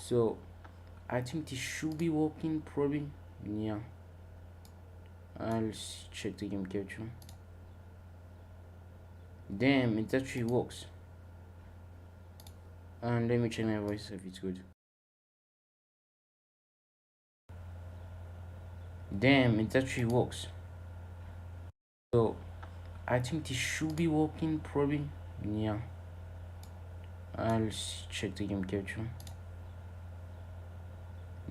So I think this should be working probably. Yeah, I'll check the game capture. Damn, it actually works. And let me check my voice if it's good. Damn, it actually works. So I think this should be working probably. Yeah, I'll check the game capture.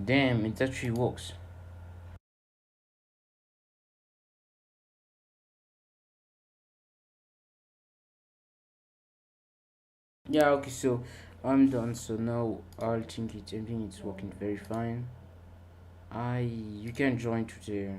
Damn, it actually works. Yeah, okay, so I'm done. So now I think it's working very fine. You can join to the.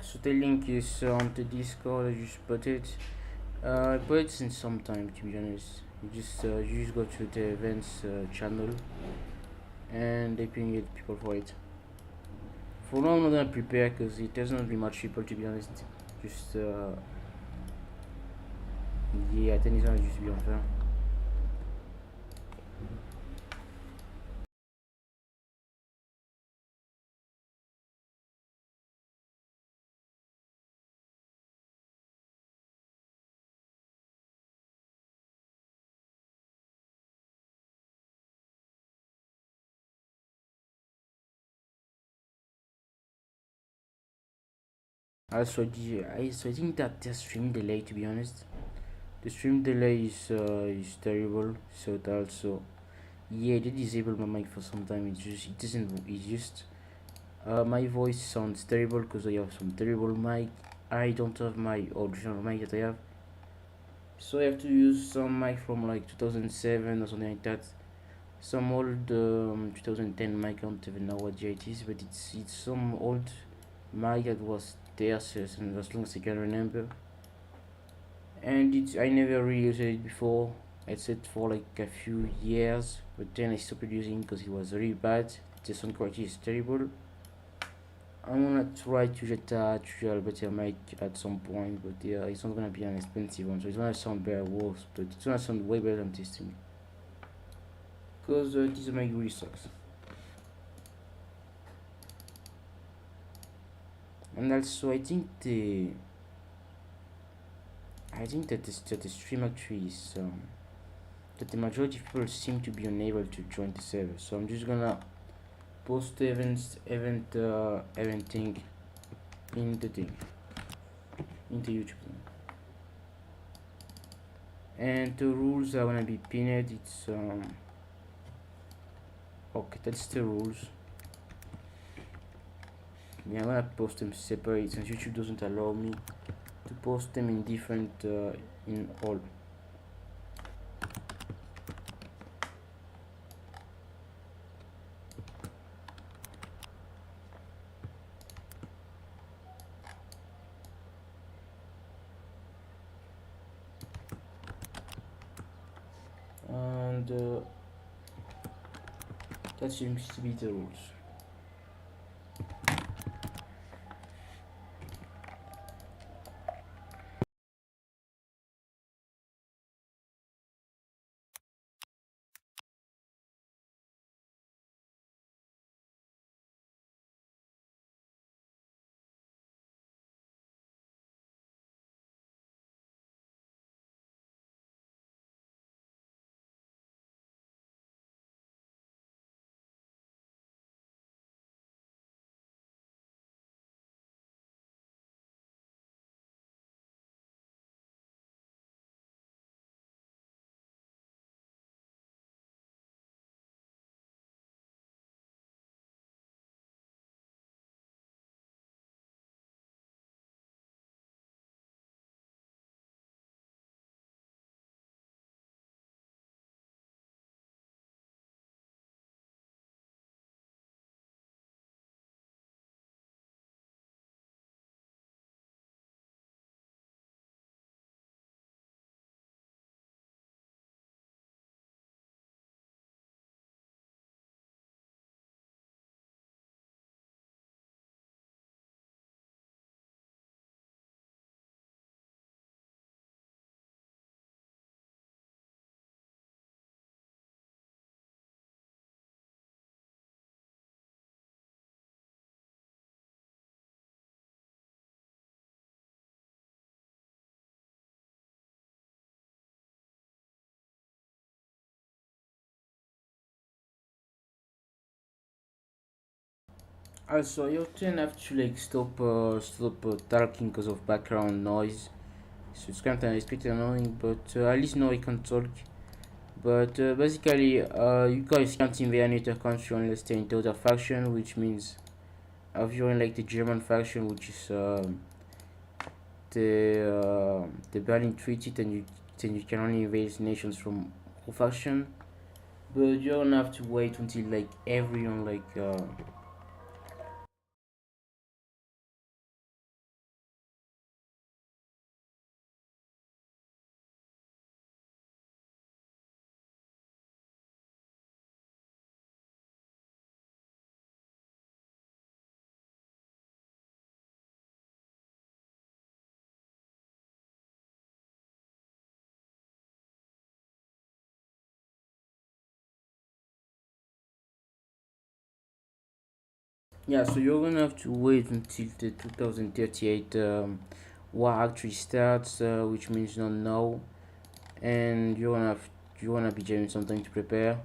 So the link is on the Discord. I just put it. I put it since some time, to be honest. You just go to the events channel and they ping it people for it. For now, I'm not gonna prepare because it doesn't be much people, to be honest. Just yeah, tennis va juste bien faire. I think that the stream delay, to be honest, the stream delay is terrible. So that also, yeah, they disable my mic for some time. It doesn't. It's just my voice sounds terrible because I have some terrible mic. I don't have my original mic that I have, so I have to use some mic from like 2007 or something like that. Some old 2010 mic. I don't even know what year it is, but it's some old mic that was there since as long as I can remember. And I never really used it before, except for like a few years, but then I stopped using because it was really bad. The sound quality is terrible. I'm gonna try to get a actual better mic at some point, but yeah, it's not gonna be an expensive one, so it's gonna sound better worse, but it's gonna sound way better than testing. Because this mic really sucks. And also, I think that the stream actually is but the majority of people seem to be unable to join the server. So I'm just gonna post the event thing in the thing, into YouTube thing. And the rules are gonna be pinned. It's okay, that's the rules. Yeah, I'm gonna post them separate since YouTube doesn't allow me to post them in different in all. And that seems to be the rules. Also, you often have to like stop talking because of background noise. So it's kind of pretty annoying, but at least now I can talk. But basically, you guys can't invade any other country unless they're in the other faction, which means if you're in like the German faction, which is the Berlin Treaty, then you can only invade nations from whole faction. But you don't have to wait until like everyone like yeah. So you're gonna have to wait until the 2038 war actually starts, which means not now, and you're gonna be doing something to prepare.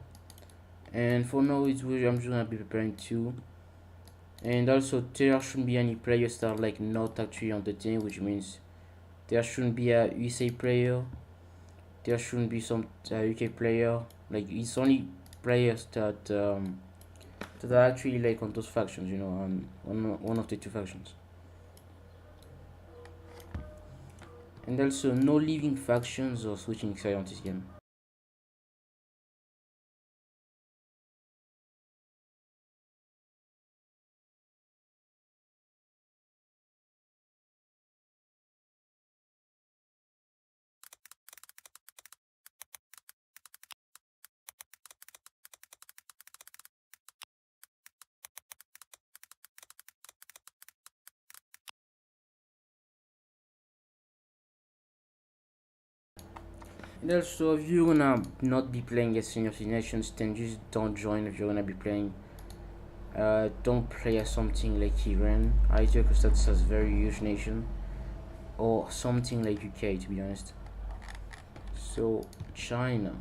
And for now, I'm just gonna be preparing too. And also, there shouldn't be any players that are like not actually on the team, which means there shouldn't be a USA player. There shouldn't be some UK player. Like it's only players that are actually like on those factions, on one of the two factions. And also, no leaving factions or switching side on this game. And also, if you're gonna not be playing as Senior Nations, then just don't join. If you're gonna be playing, don't play as something like Iran either, because that's a very huge nation, or something like UK, to be honest. So China,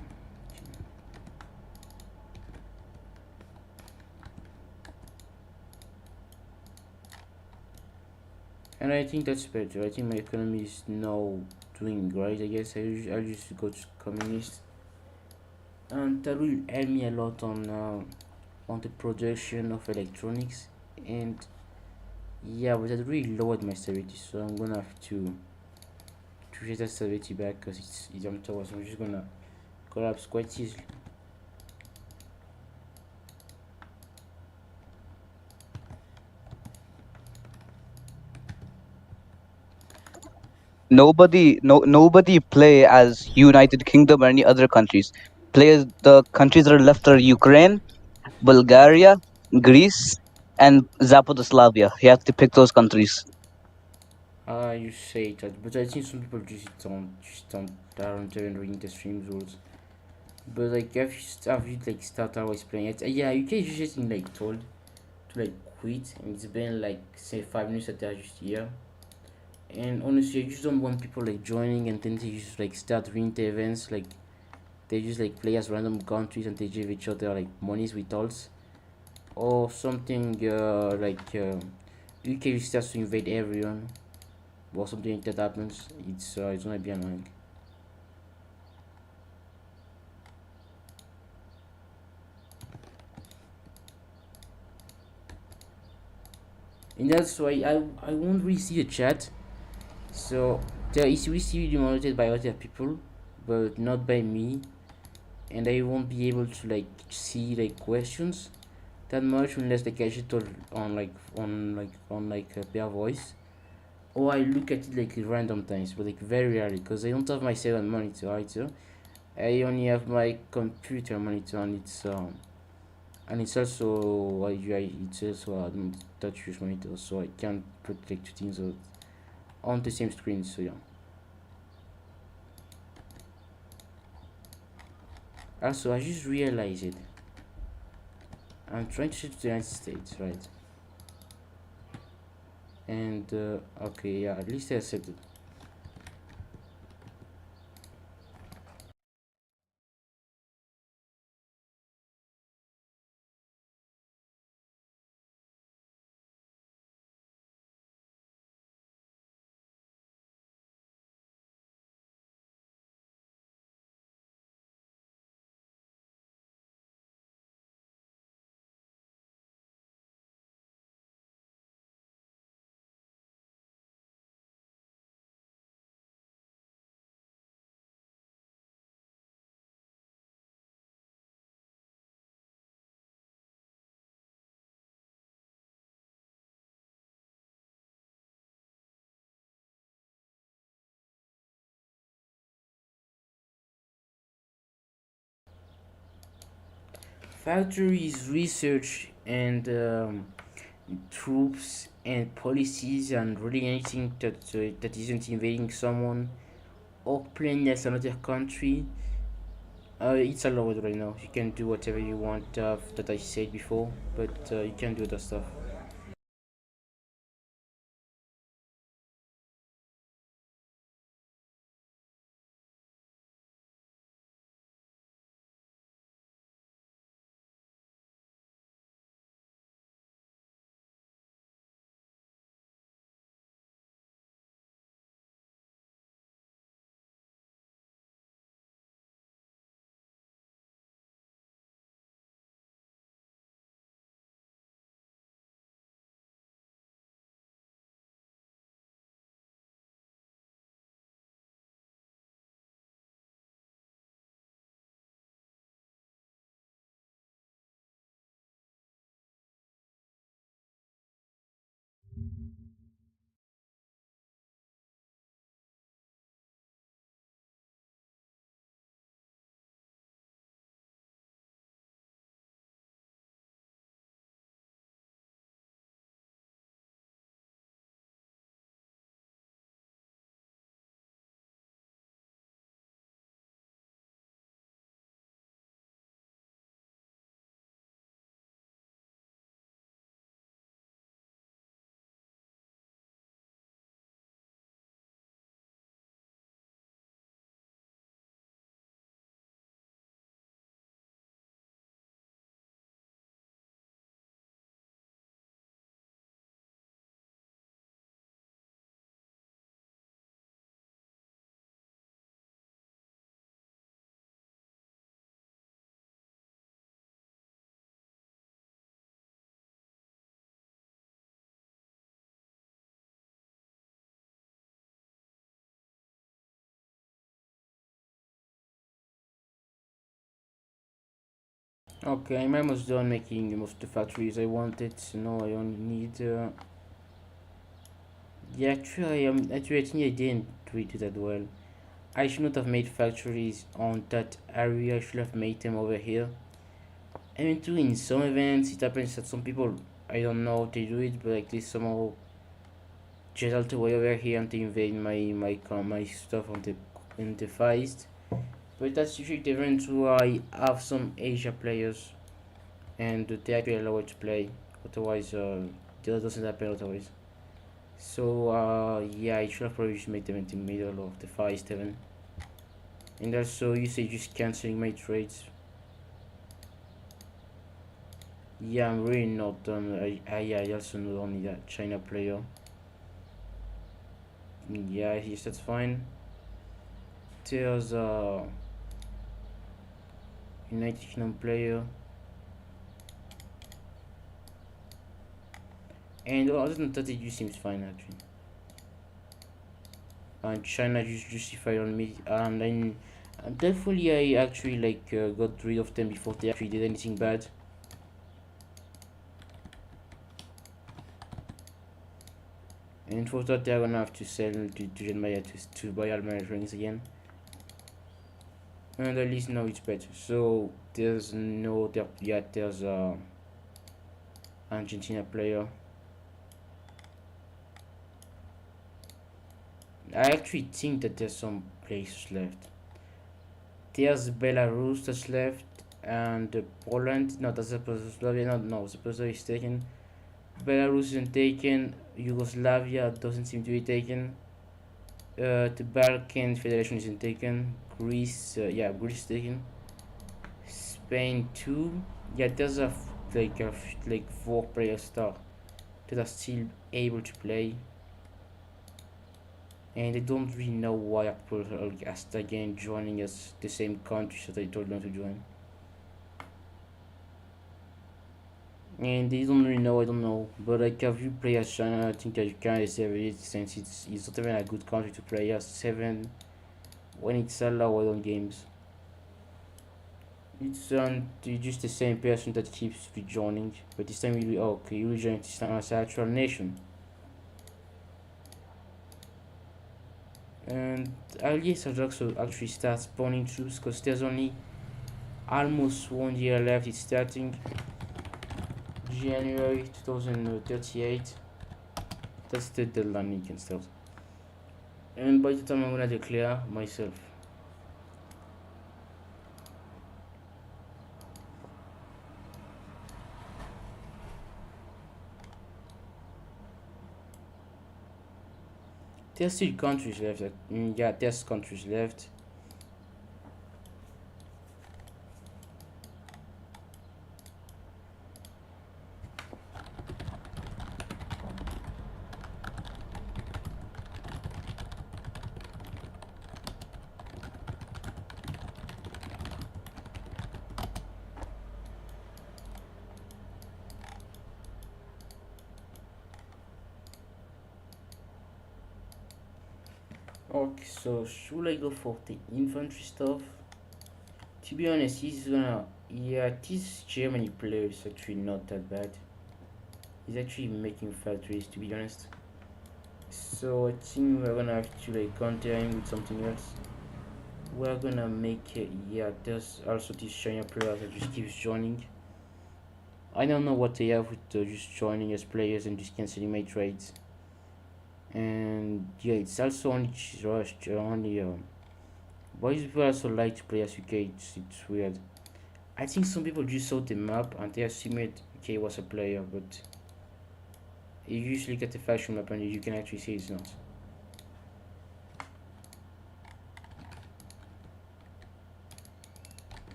And I think that's better. I think my economy is now doing great. I guess I'll just go to communist, and that will help me a lot on the production of electronics. And yeah, but that really lowered my stability, so I'm gonna have to get that stability back because it's on top. So I'm just gonna collapse quite easily. Nobody play as United Kingdom or any other countries. Players, the countries that are left are Ukraine, Bulgaria, Greece, and Zapadoslavia. You have to pick those countries. You say that, but I think some people just don't aren't even reading the stream rules. But like, have you like start always playing it? Yeah, you can just like told to like quit, and it's been like say 5 minutes that they're just here. And honestly, I just don't want people like joining and then they just like start reading the events. Like they just like play as random countries and they give each other like monies with alts or something. UK starts to invade everyone or something like that happens. It's gonna be annoying. And that's why I won't really see the chat. So there is we see monitored by other people, but not by me, and I won't be able to like see like questions that much unless like I should on like bare voice, or I look at it like random times, but like very rarely because I don't have my second monitor either. I only have my computer monitor, and it's also it's also a touch use monitor, so I can't put like two things on the same screen. So yeah. Also, I just realized it. I'm trying to shift to the United States, right? And okay, yeah, at least I accepted. Factories, research, and troops and policies and really anything that isn't invading someone or playing as another country. It's allowed right now. You can do whatever you want. That I said before, but you can do other stuff. Okay, I'm almost done making most of the factories I wanted, so now I only need yeah, actually I think I didn't do it that well. I should not have made factories on that area, I should have made them over here. I mean too, in some events it happens that some people, I don't know how they do it, but like they somehow just all the way over here and they invade my stuff on the in the Far East. But that's usually the events where I have some Asia players and they actually allow it to play. Otherwise, that doesn't happen otherwise. So yeah, I should have probably just made them in the middle of the Far East event. And also, you say just canceling my trades. Yeah, I'm really not done. I also not only that China player. Yeah, yes, that's fine. There's a United Kingdom player. And other than that, it just seems fine actually. And China just justified on me, and then thankfully I actually like got rid of them before they actually did anything bad. And for that, they're gonna have to sell to Jeremiah to buy all my rings again. And at least now it's better. So there's no there yet. There's a Argentina player. I actually think that there's some places left. There's Belarus that's left, and Poland. No, that's Czechoslovakia. No, Czechoslovakia is taken. Belarus isn't taken. Yugoslavia doesn't seem to be taken. The Balkan Federation isn't taken. Greece, yeah, Greece is taken. Spain too. Yeah, there's like 4 players star that are still able to play, and I don't really know why people are again joining us the same countries that I told them to join. And they don't really know, I don't know. But like if you play as China, I think that you can save it since it's not even a good country to play as 7 when it's allowed on games. It's just the same person that keeps rejoining, but this time you okay, you rejoin this time as actual nation. And yes, I'll also actually start spawning troops because there's only almost 1 year left. It's starting January 2038. That's the deadline you can start. And by the time I'm gonna declare myself. There's still countries left. Yeah, there's countries left. Okay, so should I go for the infantry stuff? To be honest, he's gonna. Yeah, this Germany player is actually not that bad. He's actually making factories, to be honest. So I think we're gonna have to like counter him with something else. We're gonna make it. Yeah, there's also this China player that just keeps joining. I don't know what they have with just joining as players and just canceling my trades. And yeah, it's also only rushed, only. Boys people also like to play as UK. It's weird. I think some people just saw the map and they assumed UK was a player, but you usually get the faction map and you can actually see it's not.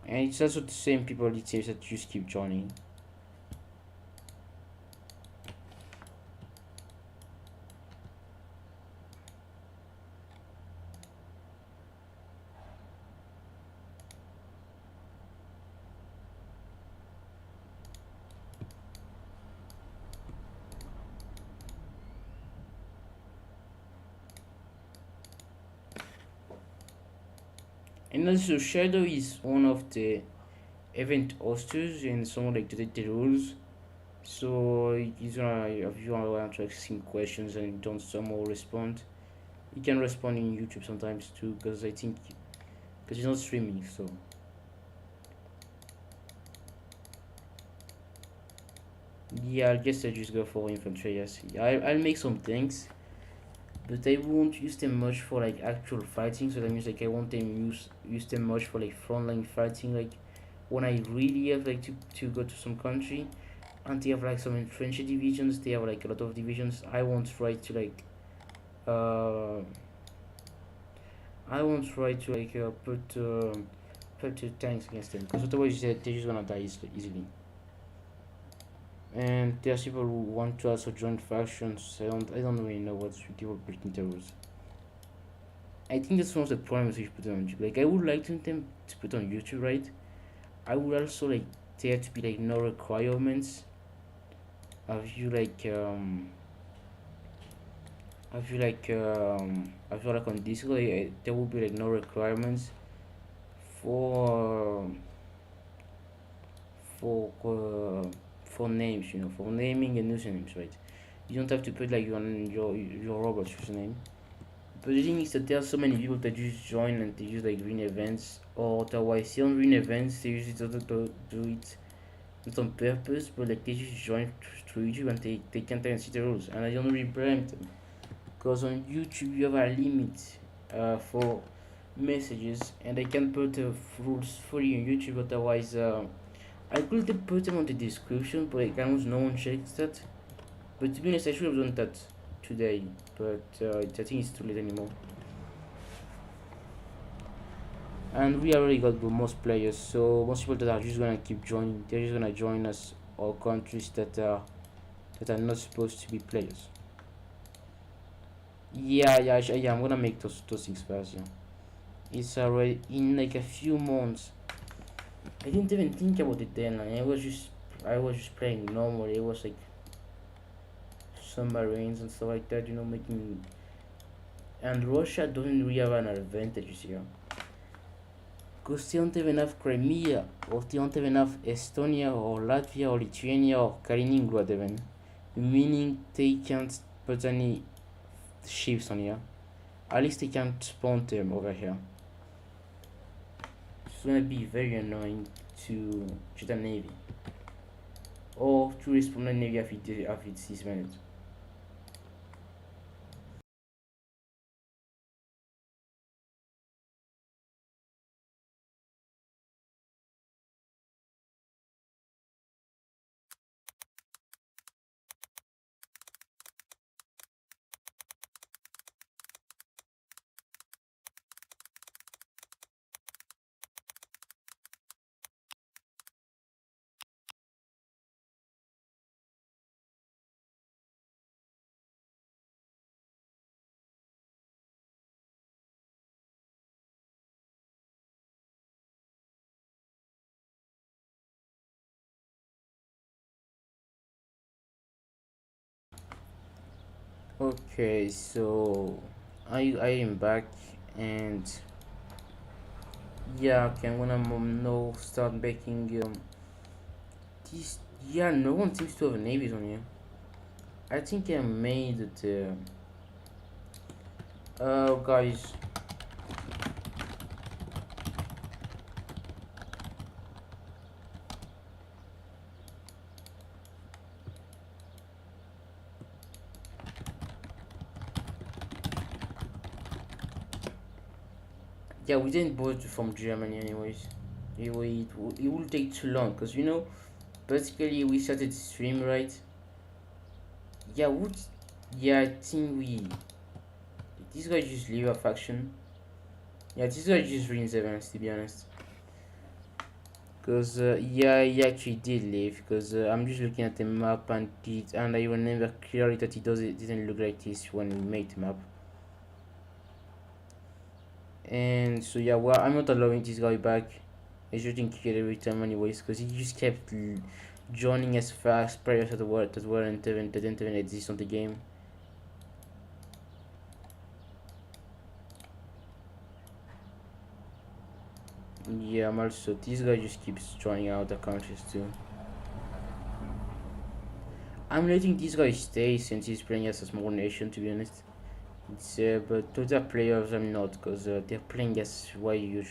And it's also the same people it seems that just keep joining. And also Shadow is one of the event hosters and someone like the rules. So he's gonna, if you want to ask him questions and don't somehow respond, he can respond in YouTube sometimes too, because I think because he's not streaming. So yeah, I guess I just go for infantry. Yes, I'll make some things, but I won't use them much for like actual fighting. So that means like I won't use them much for like frontline fighting. Like when I really have like to go to some country and they have like some entrenched divisions, they have like a lot of divisions. Uh I won't try to like put tanks against them, because otherwise they're just gonna die easily. And there's people who want to also join factions. I don't really know what's people breaking the rules. I think that's one of the problems we should put on YouTube. Like I would like them to put on YouTube, right? I would also like there to be like no requirements. I feel like I feel like on Discord there will be like no requirements for for uh, for names, for naming and usernames, right? You don't have to put like your Roblox username. But the thing is that there are so many people that just join and they use like win events, or otherwise they don't win events. They use it to do it not on purpose, but like they just join through YouTube and they can't even see the rules. And I don't really blame them, because on YouTube you have a limit for messages, and I can put the rules fully on YouTube. Otherwise, I could put them on the description, but like almost no one checks that. But to be honest, I should have done that today, but I think it's too late anymore. And we already got the most players, so most people that are just gonna keep joining, they're just gonna join us or countries that are not supposed to be players. Yeah. I'm gonna make those things fast. Yeah, it's already in like a few months. I didn't even think about it then. I was just playing normally. It was like submarines and stuff like that, making. And Russia doesn't really have an advantage here, because they don't even have Crimea, or they don't even have Estonia, or Latvia, or Lithuania, or Kaliningrad even. Meaning they can't put any ships on here. At least they can't spawn them over here. It's gonna be very annoying to the navy, or to respawn the navy after 6 minutes. Okay, so I am back, and yeah, okay, I'm gonna now start making this. Yeah, no one seems to have navies on here. I think I made it. Guys, yeah, we didn't board from Germany anyways. It will take too long, because basically we started stream, right? Yeah, would yeah, I think we this guy just leave a faction. Yeah, this guy just ruins events, to be honest. Because yeah, he actually did leave, because I'm just looking at the map, and I remember clearly that it didn't look like this when we made the map. And so yeah, well, I'm not allowing this guy back. I shouldn't kill every time anyways, because he just kept joining as fast players that didn't even exist on the game. Yeah, I'm also. This guy just keeps trying out the countries too. I'm letting this guy stay since he's playing as a small nation, to be honest. It's but to other players I'm not, because they're playing as way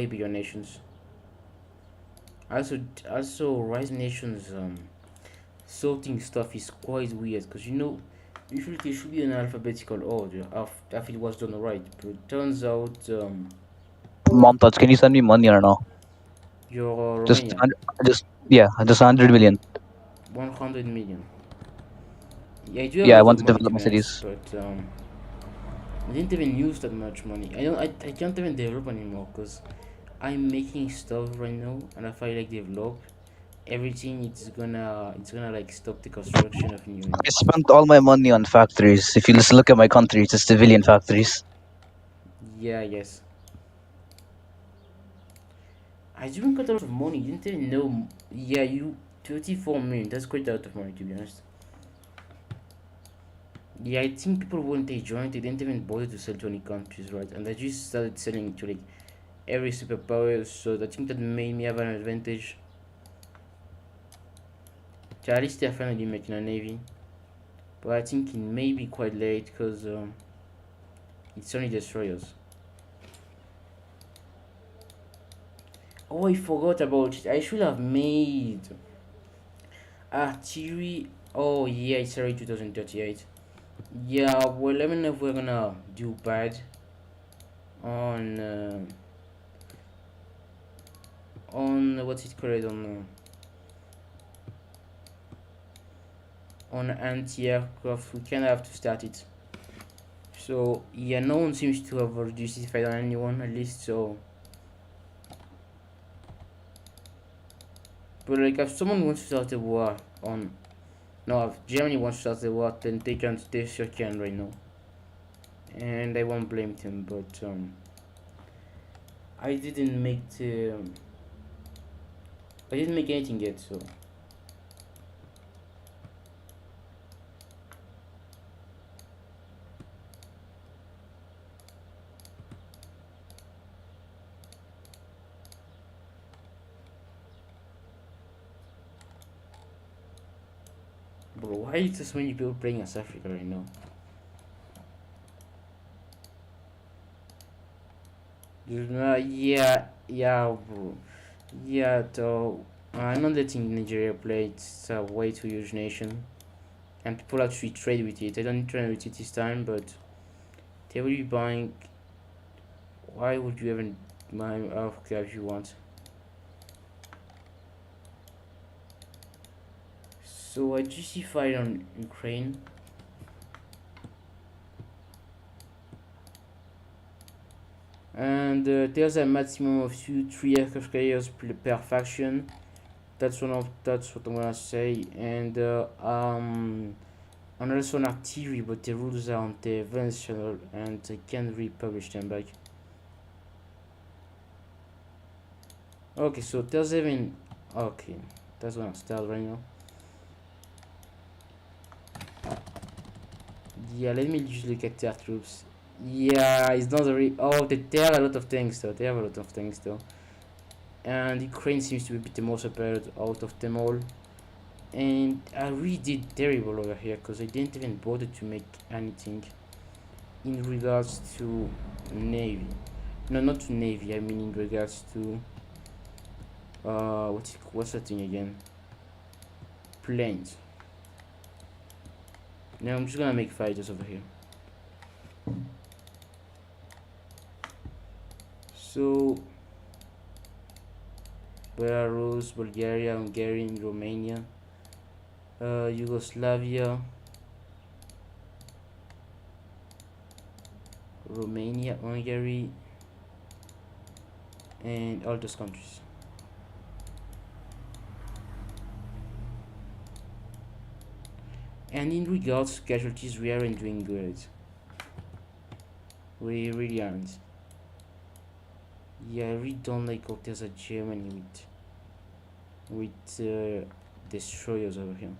bigger nations. Also, Rise nations sorting stuff is quite weird, because usually there should be an alphabetical order if it was done right, but turns out Momtaj, can you send me money or no? you're Just, Romania, just yeah, just 100 million. 100 million. Yeah, I do have a Yeah, I lot want of to money develop to my be honest, cities. but I didn't even use that much money. I can't even develop anymore because I'm making stuff right now, and if I like develop everything, it's gonna like stop the construction of new I units. spent all my money on factories. If you just look at my country, it's just civilian factories. Yeah, yes. I didn't got a lot of money. Didn't even know. Yeah, you 34 million. That's quite a lot of money to be honest. Yeah, I think people when they joined, they didn't even bother to sell to any countries, right? And they just started selling to like every superpower. So I think that made me have an advantage. So at least they're finally making a navy, but I think it may be quite late because it's only destroyers. Oh, I forgot about it. I should have made artillery. Oh yeah, it's already 2038. Yeah, well, let me know if we're gonna do bad on what's it called on anti-aircraft. We kind of have to start it. So yeah, no one seems to have reduced it fight on anyone at least. So, but like if someone wants to start a war on no, if Germany wants to start the war, then they sure can right now, and I won't blame them. But I didn't make the I didn't make anything yet, so. Bro, why is there so many people playing as Africa right now? Yeah, yeah, bro. Yeah, though. I'm not letting Nigeria play. It's a way too huge nation, and people actually trade with it. I don't trade with it this time, but they will be buying. Why would you even buy Africa if you want? So I justified on Ukraine. And there's a maximum of 3 aircraft carriers per faction. That's what I'm gonna say. And also an artillery, but the rules are on the advanced channel, and I can't republish them back. Okay, so there's even okay. That's gonna start right now. Yeah, let me just look at their troops. Yeah, it's not really. Oh, they have a lot of things though. They have a lot of things though. And Ukraine seems to be a bit the most prepared out of them all. And I really did terrible over here because I didn't even bother to make anything in regards to navy. No, not to navy. I mean in regards to what's that thing again? Planes. Now I'm just gonna make fighters over here. So Belarus, Bulgaria, Hungary, Romania, Yugoslavia, Romania, Hungary, and all those countries. And in regards to casualties, we aren't doing good. We really aren't. Yeah, I really don't like how there's a Germany with destroyers over here.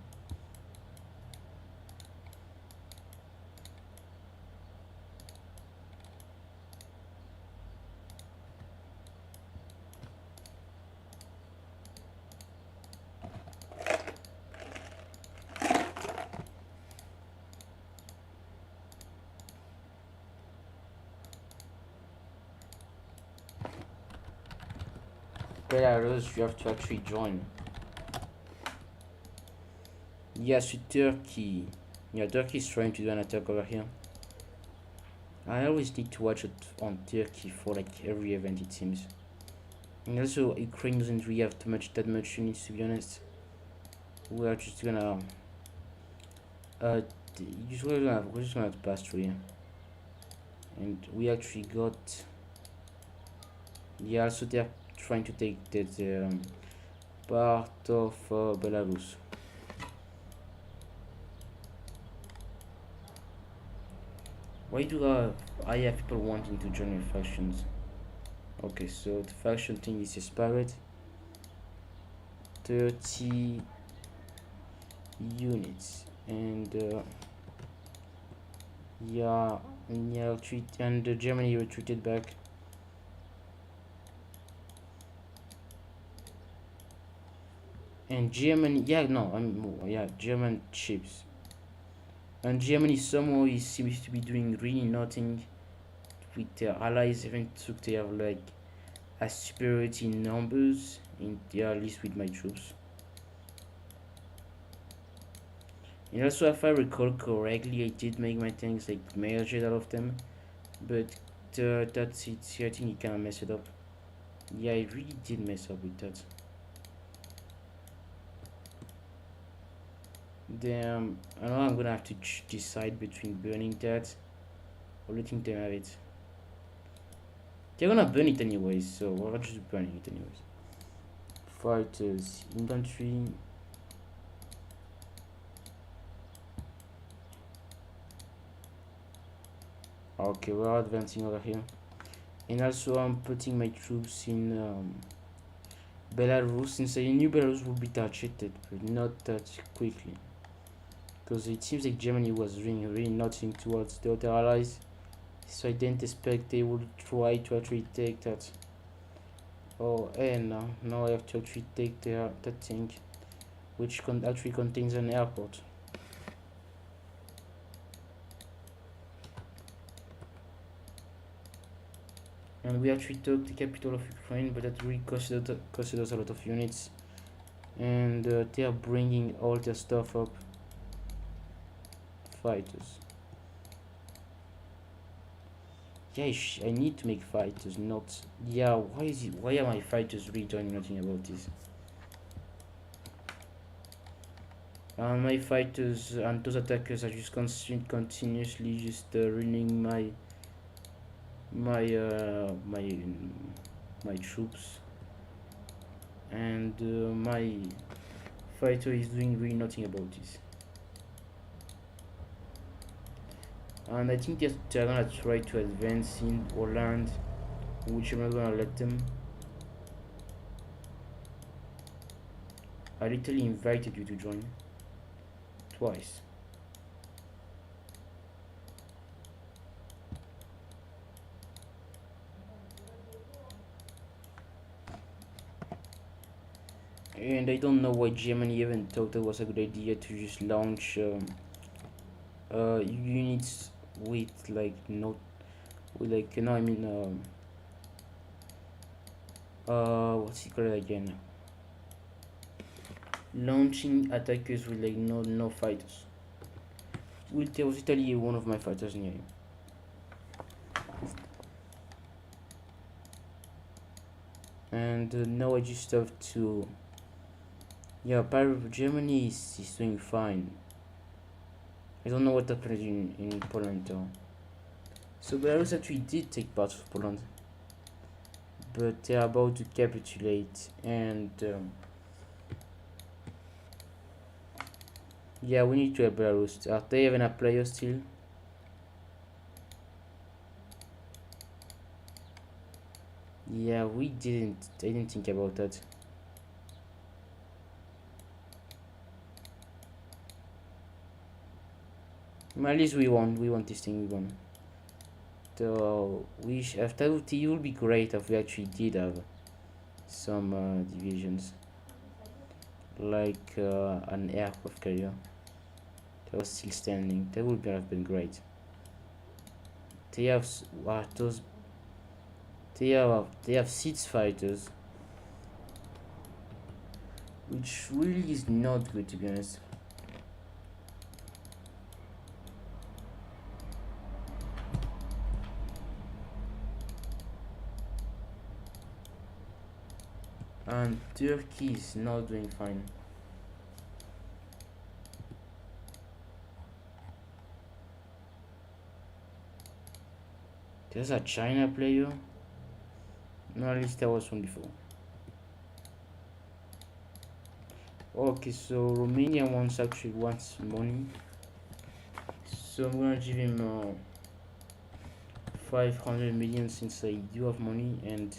Belarus, you have to actually join. Yes, Turkey. Yeah, Turkey is trying to do an attack over here. I always need to watch it on Turkey for like every event, it seems. And also, Ukraine doesn't really have that much units, to be honest. We are just gonna uh we're just gonna pass through here. And we actually got, yeah, also they're trying to take that part of Belarus. Why do I have people wanting to join my factions? Okay, so the faction thing is expired. 30 units, and yeah, and Germany retreated back. And Germany, yeah, no, yeah, German ships. And Germany somehow seems to be doing really nothing with their allies, even though they have like a superiority in numbers, at least with my troops. And also, if I recall correctly, I did make my tanks like major out of them, but that's it. I think it kind of messed it up. Yeah, I really did mess up with that. Damn, I know I'm gonna have to decide between burning that or letting them have it. They're gonna burn it anyways, so we're just burning it anyways. Fighters, infantry. Okay, we're advancing over here. And also, I'm putting my troops in Belarus, since I knew Belarus would be targeted, but not that quickly. Because it seems like Germany was doing really nothing towards the other allies, so I didn't expect they would try to actually take that. Oh, and now I have to actually take that thing, which actually contains an airport. And we actually took the capital of Ukraine, but that really costed us a lot of units. And they are bringing all their stuff up. Fighters. Yeah, I need to make fighters, not... Yeah, why are my fighters really doing nothing about this? My fighters and those attackers are just continuously just ruining my troops, and my fighter is doing really nothing about this. And I think they're gonna try to advance in Holland, which I'm not gonna let them. I literally invited you to join twice. And I don't know why Germany even thought it was a good idea to just launch units with like no, with like, no, I mean what's it called again? Launching attackers with like no fighters. There was Italy one of my fighters near him. And now I just have to, yeah, Germany is doing fine. I don't know what happened in Poland though. So Belarus actually did take part of Poland, but they're about to capitulate. And yeah, we need to help Belarus. Are they even a player still? Yeah, I didn't think about that. At least we won this thing, we won. So after it would be great if we actually did have some divisions, like an aircraft carrier that was still standing. That would have been great. They have those. They have 6 fighters, which really is not good, to be honest. And Turkey is not doing fine. There's a China player. No, at least there was one before. Okay, so Romania actually wants money. So I'm gonna give him 500 million since I do have money and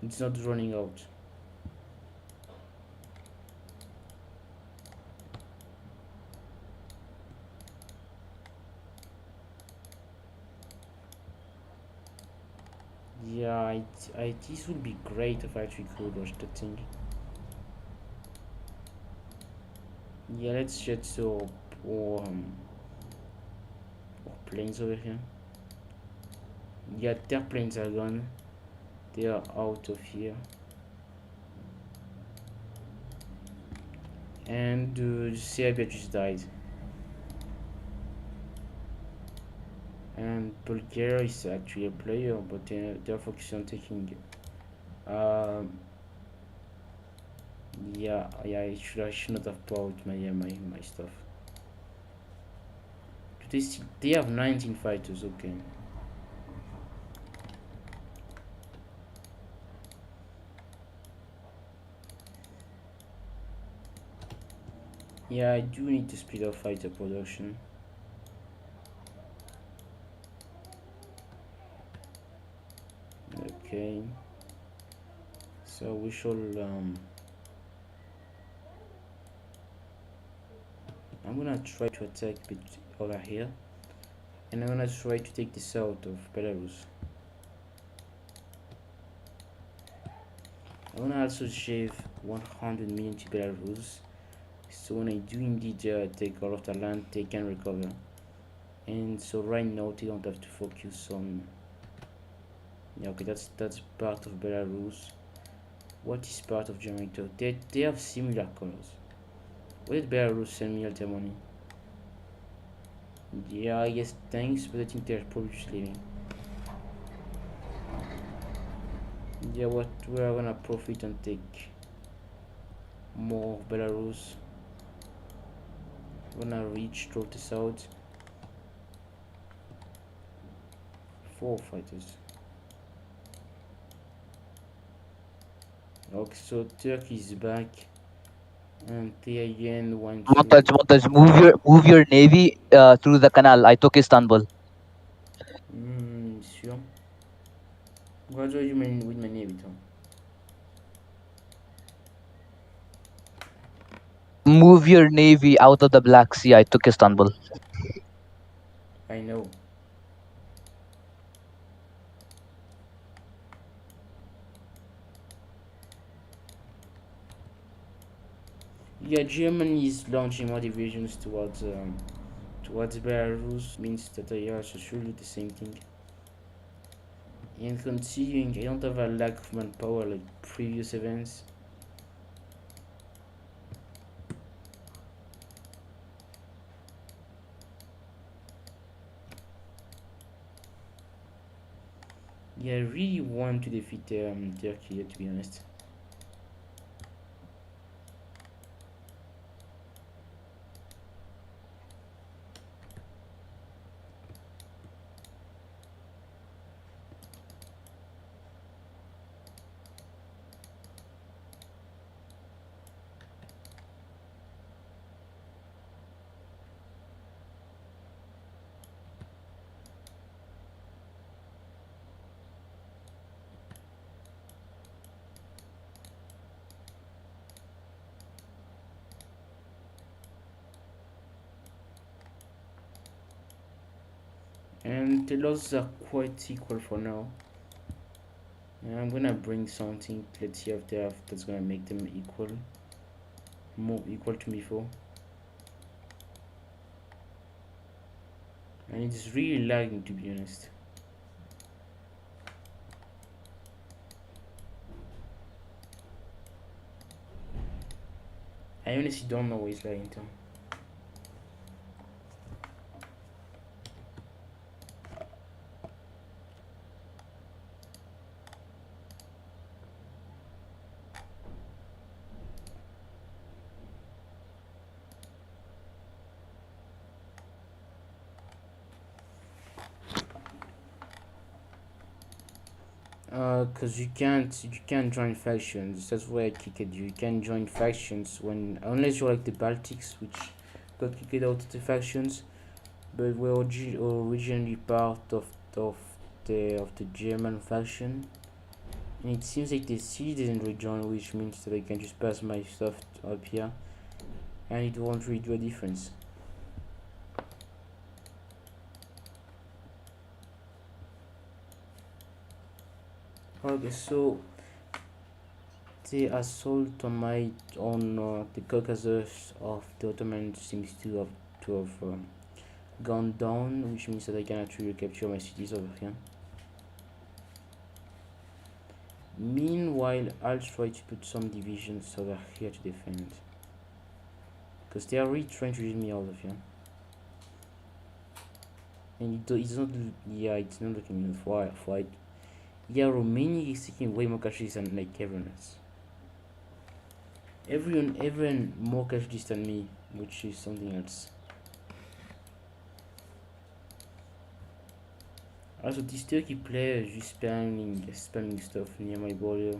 it's not running out. Yeah, this would be great if I actually could watch the thing. Yeah, let's jet so planes over here. Yeah, their planes are gone. They are out of here. And Serbia just died. And Bulgaria is actually a player, but they're focusing on taking. Um, yeah, I should not have bought my stuff. They have 19 fighters. Okay. Yeah, I do need to speed up fighter production. Okay. So we should I'm gonna try to attack a bit over here, and I'm gonna try to take this out of Belarus. I'm gonna also shave 100 million to Belarus, so when I do indeed take all of the land, they can recover. And so right now they don't have to focus on. Yeah, okay, that's part of Belarus. What is part of Germany? They have similar colors. Where did Belarus send me all their money? Yeah, I guess thanks, but I think they're probably just leaving. Yeah, what we're gonna profit and take more of Belarus. We're gonna reach through the south. 4 fighters. Okay, so Turkey is back, and they again want to. Montaj, move your navy through the canal. I took Istanbul. Sure. What do you mean with my navy, Tom? Move your navy out of the Black Sea. I took Istanbul. I know. Yeah, Germany is launching more divisions towards Belarus. Means that I also should do the same thing. And considering I don't have a lack of manpower like previous events, yeah, I really want to defeat Turkey, to be honest. And the losses are quite equal for now. And I'm gonna bring something. Let's see if they have that's gonna make them equal, more equal to before. And it's really lagging, to be honest. I honestly don't know what he's lying to. Cause you can't join factions. That's why I kicked you. You can't join factions when unless you're like the Baltics, which got kicked out of the factions, but we're originally part of the German faction, and it seems like the city didn't rejoin, which means that I can just pass my stuff up here, and it won't really do a difference. Okay, so the assault on the Caucasus of the Ottomans seems to have gone down, which means that I can actually capture my cities over here. Meanwhile, I'll try to put some divisions over here to defend, because they are really trying to use me out of here. And it's not, yeah, it's not looking for fight. Yeah, Romania is taking way more casualties than like everyone else. Everyone more casualties than me, which is something else. Also, this Turkey player is just spamming stuff near my border.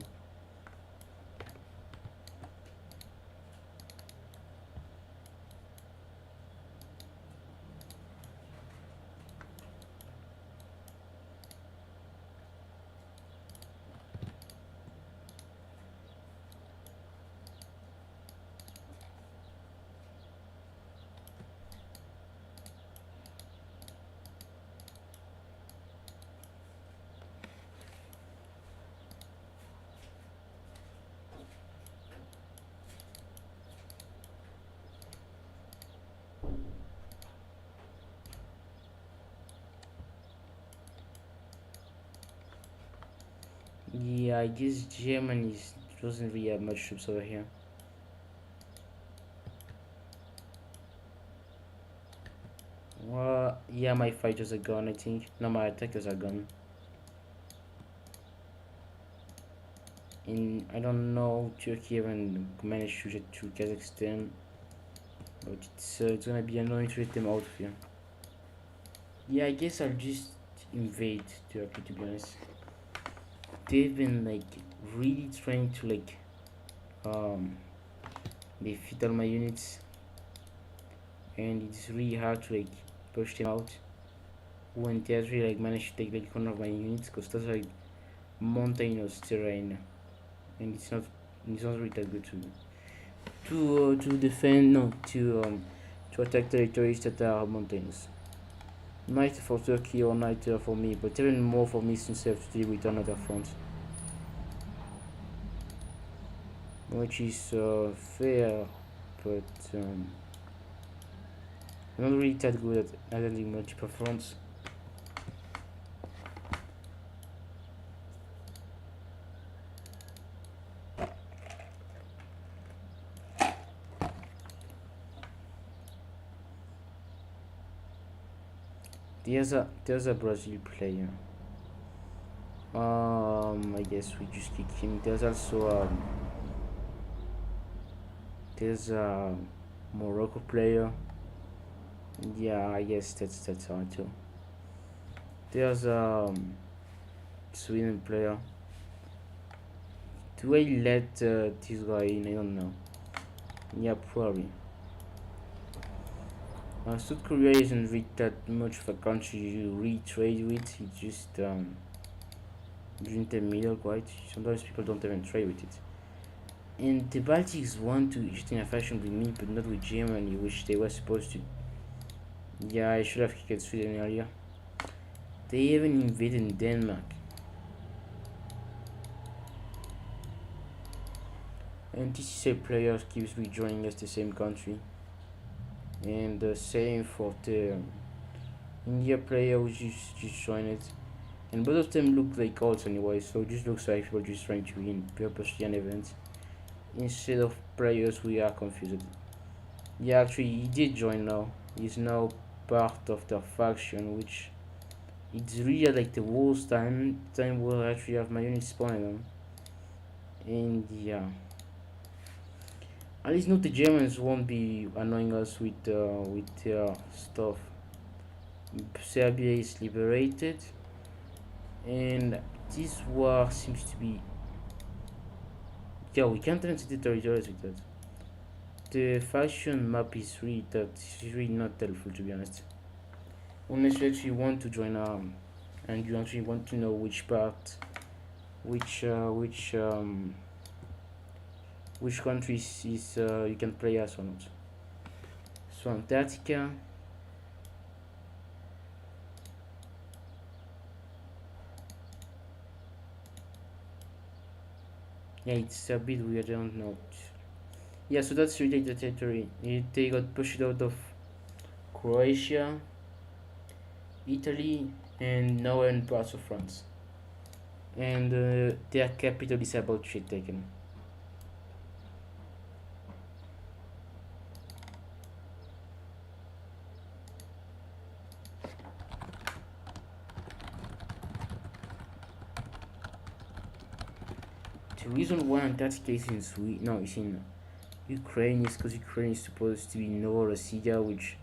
Yeah, I guess Germany doesn't really have much troops over here. Well, yeah, my fighters are gone, I think. No, my attackers are gone. And I don't know, Turkey even managed to get to Kazakhstan, but it's gonna be annoying to get them out of here. Yeah, I guess I'll just invade Turkey, to be honest. They've been like really trying to like um defeat all my units, and it's really hard to like push them out when they actually like manage to take like one of my units, because that's like mountainous terrain, and it's not really that good to defend, no, to attack territories that are mountainous. Neither for Turkey or neither for me, but even more for me since I have to deal with another front, which is fair, but I'm not really that good at handling multiple fronts. There's a Brazil player. I guess we just kick him. There's a Morocco player. Yeah, I guess that's hard too. There's a Sweden player. Do I let this guy in? I don't know. Yeah, probably. South Korea isn't really that much of a country you really trade with. It's just in the middle, quite. Sometimes people don't even trade with it. And the Baltics want to just in a fashion with me, but not with Germany, which they were supposed to. Yeah, I should have kicked Sweden earlier. They even invaded Denmark. And TCC players keeps rejoining us the same country. And the same for the India player who just joined it. And both of them look like odds anyway, so it just looks like people just trying to win purposely an event. instead of players we are confused. Yeah, actually he did join now. He's now part of the faction, which it's really like the worst time where I actually have my units spawning on. And yeah, at least not the Germans won't be annoying us with their stuff. Serbia is liberated, and this war seems to be, yeah, we can't even see the territories with that. The faction map is really not helpful, to be honest. Unless you actually want to join and you actually want to know which part, which countries is you can play as or not. So Antarctica, yeah, it's a bit weird. I don't know. Yeah, so that's really the territory. They got pushed out of Croatia, Italy, and now in parts of France. And their capital is about to be taken. The reason why Antarctica is in Sweden, no, it's in Ukraine, is because Ukraine is supposed to be Novorossiya, which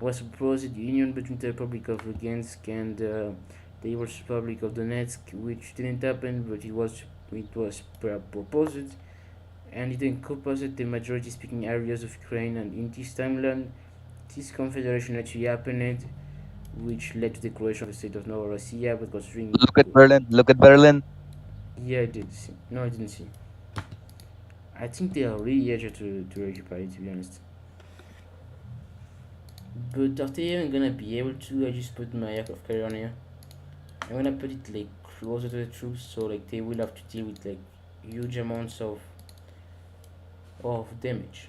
was supposed union between the Republic of Lugansk and the Republic of Donetsk, which didn't happen, but it was proposed, and it encompassed the majority-speaking areas of Ukraine. And in this timeline, this confederation actually happened, which led to the creation of the state of Novorossiya. But considering, Look at Berlin. Look at Berlin. yeah, I did see. No, I didn't see. I think they are really eager to occupy it, to be honest. But are they even gonna be able to? I just put my aircraft carrier on here. I'm gonna put it like closer to the troops, so like they will have to deal with like huge amounts of damage.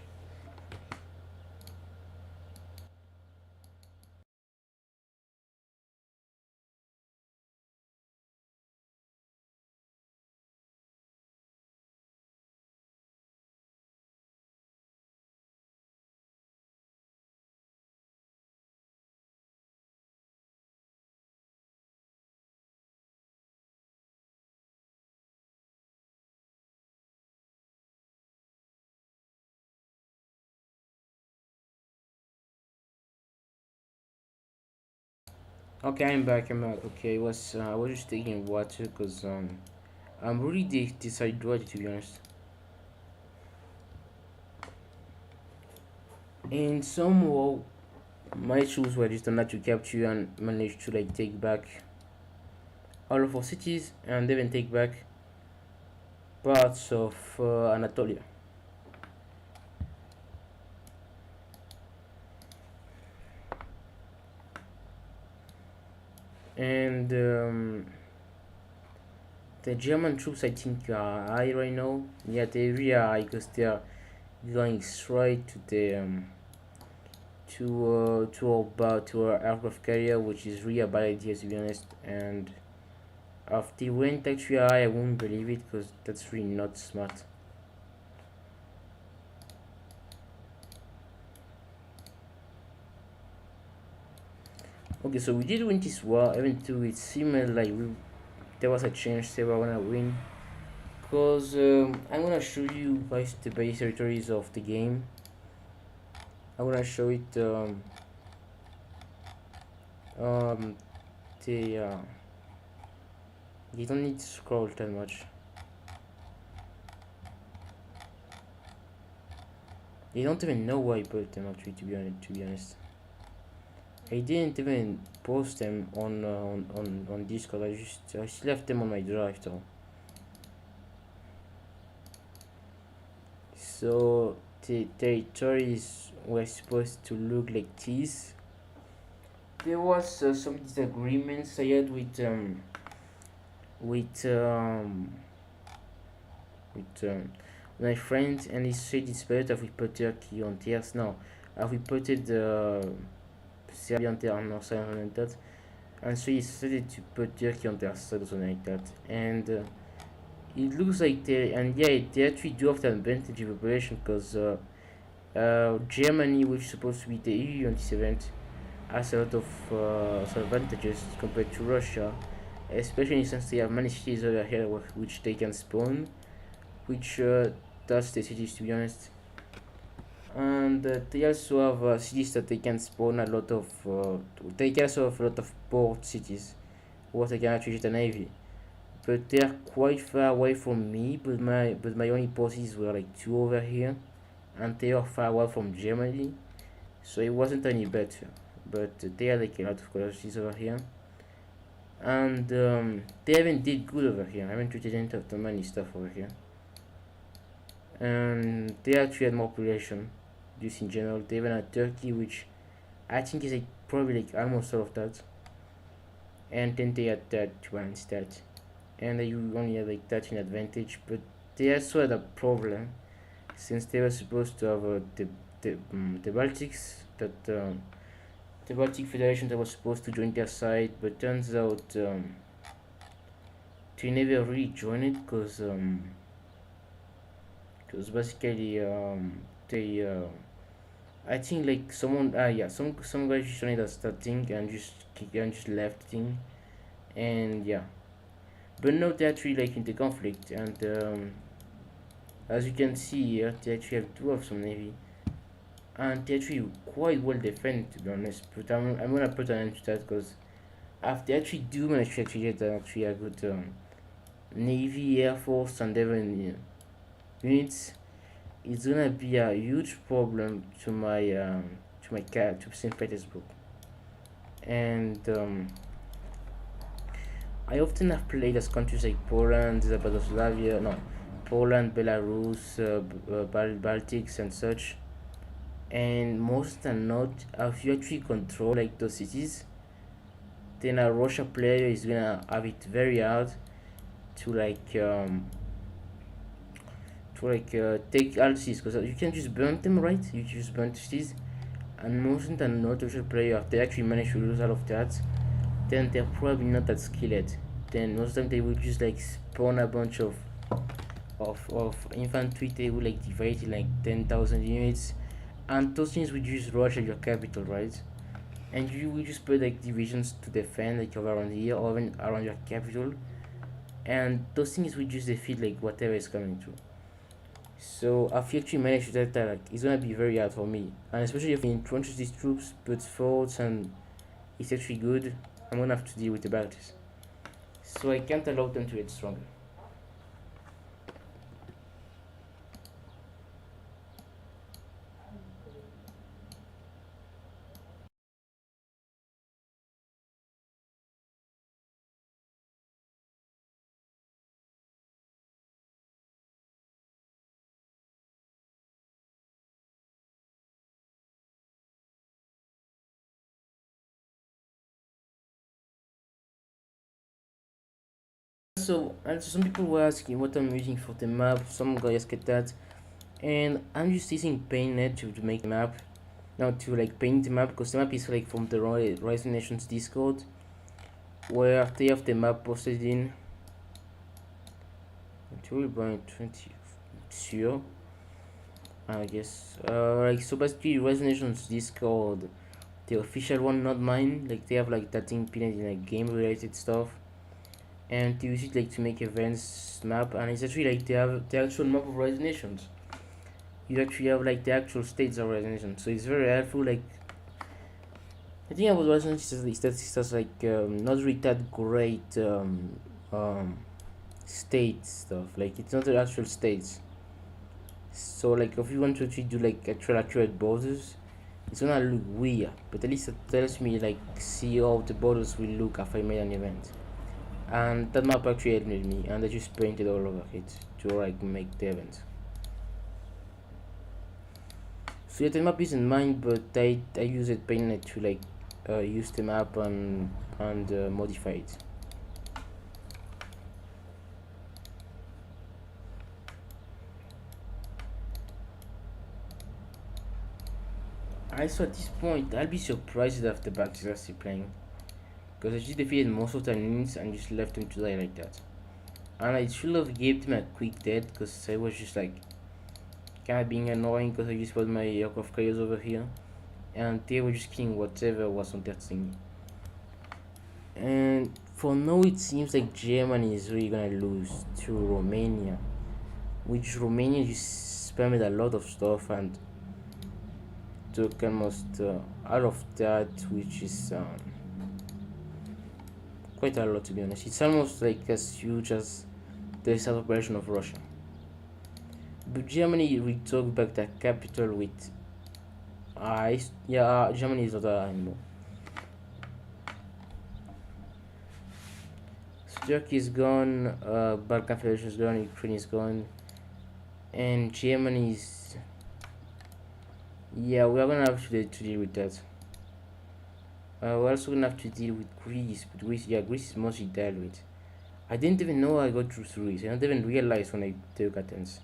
Okay, I'm back. I'm back. Okay, I was just taking water because I'm really dehydrated, to be honest. And somehow my troops were just not to capture and managed to like take back all of our cities and even take back parts of Anatolia. And the German troops, I think, are high right now. Yeah, they really are high because they are going straight to the to our aircraft carrier, which is really a bad idea, to be honest. And if they went actually high, I won't believe it because that's really not smart. Okay, so we did win this war, even though it seemed like there was a chance they were gonna win. Because I'm gonna show you guys the base territories of the game. I'm gonna show it um the you don't need to scroll that much. They don't even know why I put them actually, to be honest. I didn't even post them on Discord. I just left them on my drive though. So the territories were supposed to look like this. There was some disagreements I had with my friend, and he said it's better if we put Turkey on theirs now. If we put it Serbia on theirs, no, something like that. And so he decided to put Turkey on their side or something like that. And it looks like they actually do have the advantage of population because Germany, which is supposed to be the EU on this event, has a lot of advantages compared to Russia, especially since they have many cities over here which they can spawn, which that's the cities, to be honest. And they also have cities that they can spawn a lot of. They can also have a lot of port cities where they can actually use the navy. But they are quite far away from me. But my only forces were like two over here, and they are far away from Germany, so it wasn't any better. But they are like a lot of colonies over here, and they haven't did good over here. I haven't treated any of the money stuff over here, and they actually had more population. Just in general, they even had Turkey, which I think is like probably like almost all of that, and then they had that one instead, and you only had like that in advantage. But they also had a problem since they were supposed to have the Baltics that the Baltic Federation that was supposed to join their side, but turns out they never really joined it because basically they I think like someone yeah some guys just joined us that thing and just left the thing, and yeah, but now they're actually like in the conflict, and as you can see here they actually do have some navy, and they actually quite well defended, to be honest. But I'm gonna put an end to that because if they actually do manage to actually get actually a good navy, air force, and even units, it's gonna be a huge problem to St. Petersburg. And I often have played as countries like Poland, Czechoslovakia, no, Poland, Belarus, Baltics, and such. And most than not, if you actually control like those cities, then a Russia player is gonna have it very hard to take all cities, because you can just burn them, right? You just burn cities, and most than not, Russia player, if they actually manage to lose all of that, then they're probably not that skilled. Then most of them they will just like spawn a bunch of infantry. They will like divide it like 10,000 units, and those things will just rush at your capital, right? And you will just put like divisions to defend like around here or even around your capital, and those things will just defeat like whatever is coming through. So if you actually manage to do that, like, it's gonna be very hard for me, and especially if you entrench these troops, put forts, and it's actually good, I'm gonna have to deal with the battles. So I can't allow them to get stronger. So, and some people were asking what I'm using for the map. Some guys get that, and I'm just using PaintNet to make the map. Now to like paint the map, because the map is like from the Rise Nations Discord, where they have the map posted in until by 20 sure, I guess. Like, so basically Rise Nations Discord, the official one, not mine. Like, they have like that thing pinned in like game related stuff, and to use it like to make events map, and it's actually like they have the actual map of Rise Nations. You actually have like the actual states of Rise Nations, so it's very helpful. Like, I think about Rise Nations is that it's like not really that great state stuff. Like, it's not the actual states. So like if you want to actually do like actual accurate borders, it's gonna look weird, but at least it tells me like see how the borders will look after I made an event. And that map actually helped me, and I just painted all over it to like make the event. So yeah, the map isn't mine, but I use it painted to like use the map and modify it. Also at this point, I'll be surprised if the Bucks are still playing, because I just defeated most of their minions and just left them to die like that. And I should have gave them a quick death because I was just like kind of being annoying because I just put my aircraft carriers over here and they were just killing whatever was on that thing. And for now, it seems like Germany is really gonna lose to Romania, which Romania just spammed a lot of stuff and took almost all of that, which is quite a lot to be honest. It's almost like as huge as the south operation of Russia. But Germany retook back the capital with Germany is not anymore. So Turkey is gone, Balkan Federation is gone, Ukraine is gone, and Germany is. Yeah, we are gonna have to deal with that. We're also gonna have to deal with Greece, but Greece is mostly dealt with. I didn't even know I got through Greece. I didn't even realize when I took Athens.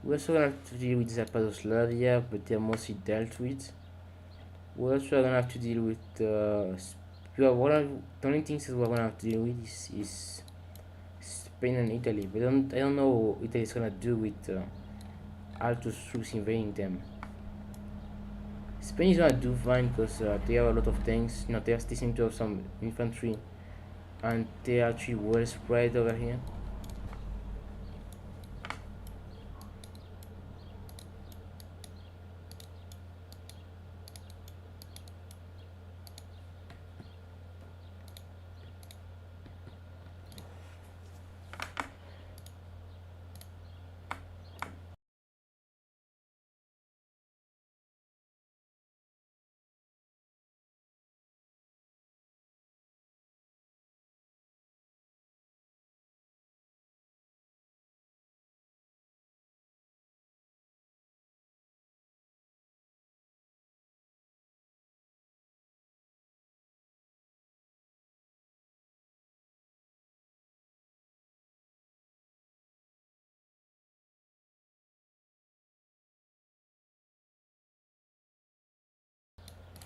We're also gonna have to deal with Zapadoslavia, but they're mostly dealt with. We're also gonna have to deal with the only things that we're gonna have to deal with is Spain and Italy. But I don't know what Italy is gonna do with all those troops invading them. Spain is gonna do fine because they have a lot of tanks. They seem to have some infantry, and they're actually well spread over here.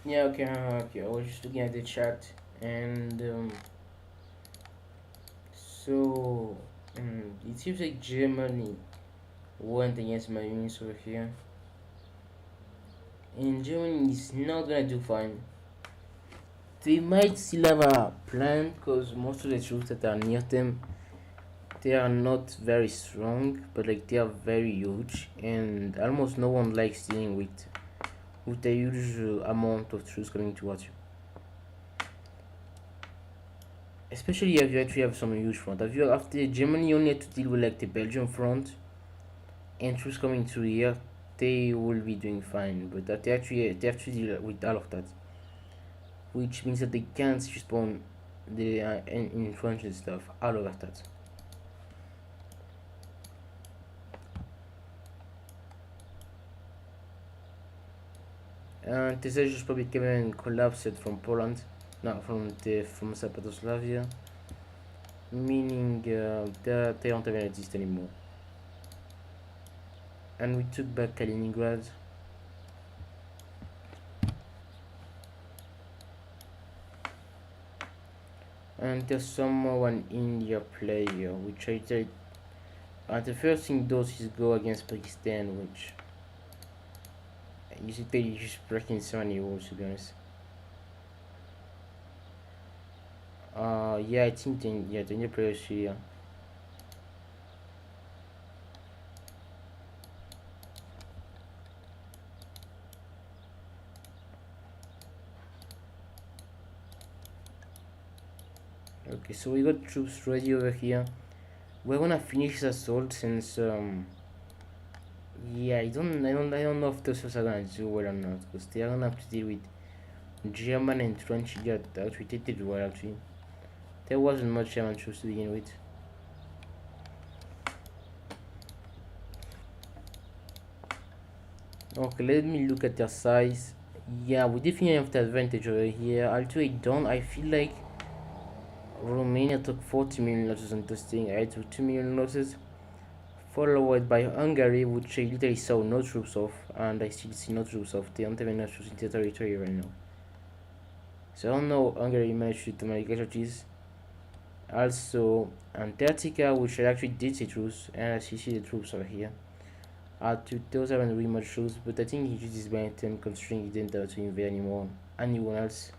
Yeah, okay, okay. I was just looking at the chat, and so it seems like Germany went against my units over here, and Germany is not gonna do fine. They might still have a plan because most of the troops that are near them, they are not very strong, but like they are very huge, and almost no one likes dealing with the huge amount of troops coming towards you. Especially if you actually have some huge front. If you after Germany only had to deal with like the Belgian front and troops coming through here, they will be doing fine. But that they have to deal with all of that, which means that they can't spawn the influential stuff all over that. And this is just probably came and collapsed from Poland, no, from Czechoslovakia, meaning that they don't even exist anymore. And we took back Kaliningrad. And there's someone India player, which I did. And the first thing does is go against Pakistan, which basically just breaking so many rules to be honest. Yeah, I think the India player is here. Okay, so we got troops ready over here. We're gonna finish the assault since yeah, I don't know if those are gonna do well or not because they are gonna have to deal with German and French that we did well actually. There wasn't much German troops to begin with. Okay, let me look at their size. Yeah, we definitely have the advantage over here. Although I feel like Romania took 40 million losses on this thing. I took 2 million losses, followed by Hungary, which I literally saw no troops of, and I still see no troops of. They don't have enough troops in their territory right now. So I don't know Hungary managed to do many casualties. Also Antarctica, which I actually did see troops, and as you see the troops over here. Those haven't really much troops, but I think he just disbanded them considering he didn't dare to invade anyone else.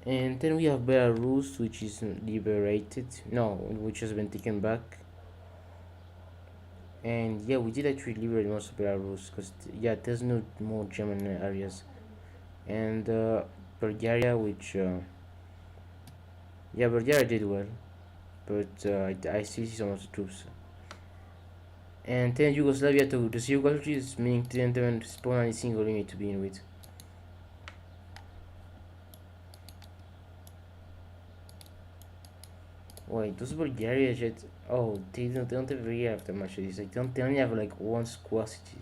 And then we have Belarus, which is liberated, no, which has been taken back. And yeah, we did actually liberate most of Belarus because yeah, there's no more German areas. And Bulgaria, which yeah, Bulgaria did well, but I still see some of the troops. And then Yugoslavia too. The Yugoslavians meaning didn't even spawn any single unit to begin with. Wait, those Bulgaria jets. Oh, they don't have really have that much of these. Like they only have like one squad city.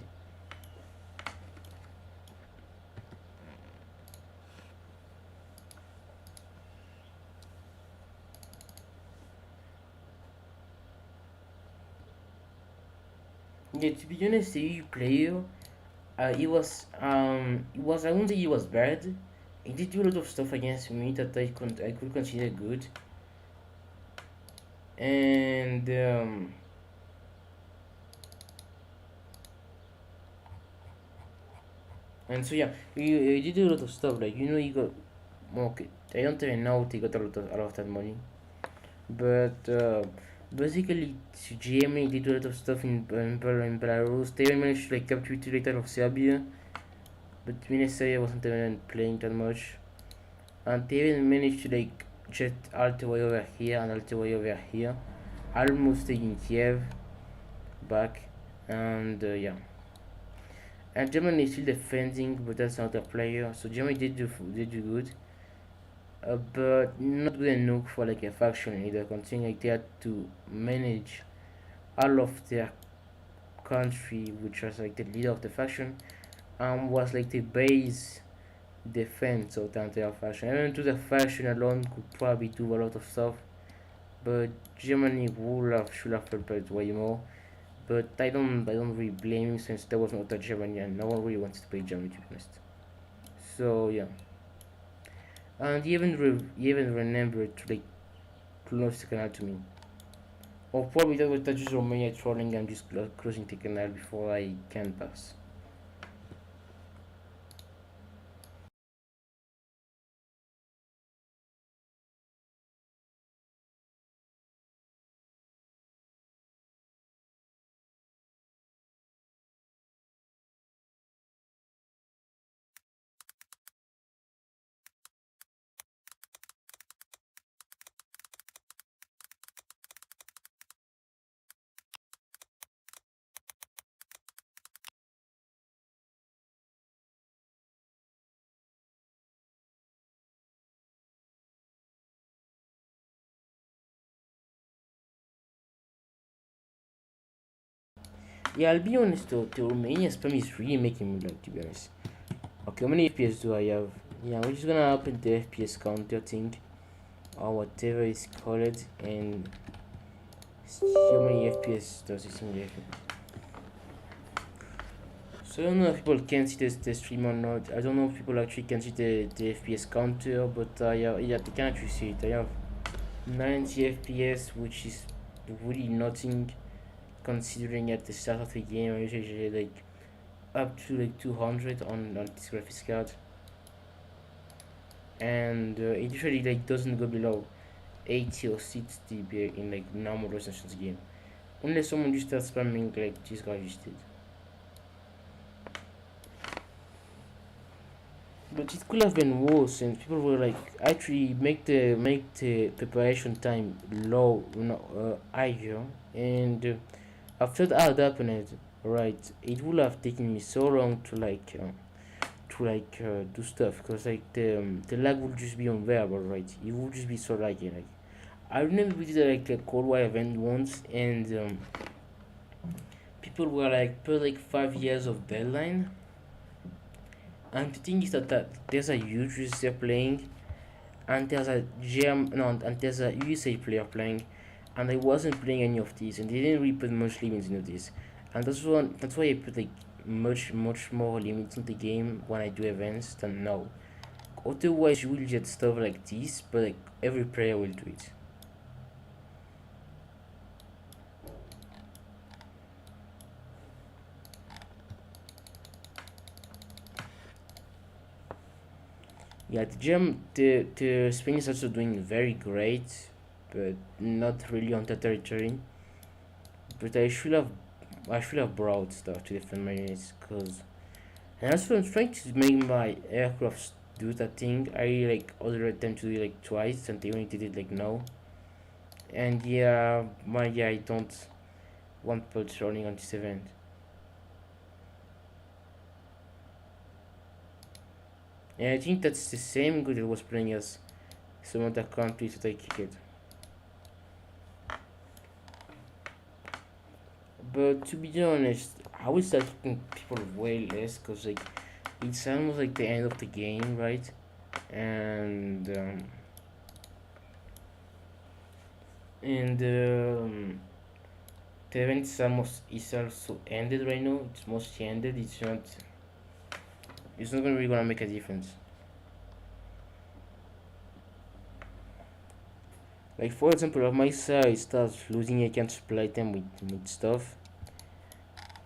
Yeah, to be honest, the EU player, I wouldn't say he was bad. He did do a lot of stuff against me that I could consider good, and so yeah, he did do a lot of stuff. Like he got okay. I don't even know if he got a lot of that money, but basically Germany did a lot of stuff in Belarus. They even managed to like capture the title of Serbia, but Serbia wasn't even playing that much. And they even managed to like jet all the way over here and all the way over here, almost taking Kiev back. And yeah, and Germany is still defending, but that's not a player. So Germany did do good, but not good enough for like a faction either. Considering like they had to manage all of their country, which was like the leader of the faction, was like the base defense of the entire faction. Even to the faction alone could probably do a lot of stuff, but Germany should have prepared way more. But I don't really blame him since there was not a Germany and no one really wants to play Germany to be honest. So yeah, and he even remembered to like close the canal to me. Or probably that was just Romania trolling and just closing the canal before I can pass. Yeah, I'll be honest though, the Romania spam is really making me like to be honest. Okay, how many FPS do I have? Yeah, we're just gonna open the FPS counter thing or whatever it's called and see how many FPS does it simulation. So I don't know if people can see the stream or not. I don't know if people actually can see the FPS counter, but yeah, they can actually see it. I have 90 FPS, which is really nothing considering at the start of the game I usually like up to like 200 on this graphics card, and it usually like doesn't go below 80 or 60 in like normal resolutions game, unless someone just starts spamming like this guy just did. But it could have been worse, and people were like actually make the preparation time low, higher, and after that happened, right, it would have taken me so long to do stuff because like the lag would just be unbearable, right? It would just be so laggy. Like I remember we did like a Cold War event once, and people were like per like 5 years of deadline. And the thing is that there's a huge USA playing, and there's a and there's a USA player playing, and I wasn't playing any of these, and they didn't really put much limits into this, and that's why I put like much more limits in the game when I do events than now. Otherwise, you will get stuff like this, but like every player will do it. Yeah, the Spain is also doing very great, but not really on the territory. But I should have brought stuff to defend my units, cause and also I'm trying to make my aircrafts do that thing. I like ordered them to do it like twice, and they only did it like no. And yeah, I don't want boats running on this event. And I think that's the same good that was playing as some other countries that I kick it. But to be honest, I would start kicking people way less, because like it's almost like the end of the game, right? And the event is also ended right now. It's mostly ended. It's not really gonna make a difference. Like for example, if my side starts losing, I can supply them with stuff,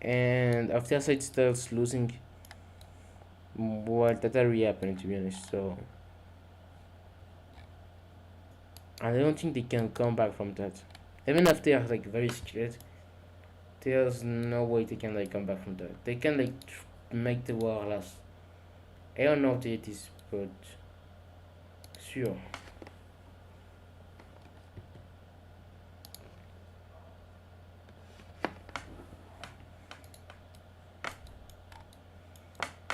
and after side starts losing, well, that already happened, to be honest. So, and I don't think they can come back from that. Even if they are like very scared, there's no way they can like come back from that. They can like make the war last. I don't know what it is, but sure.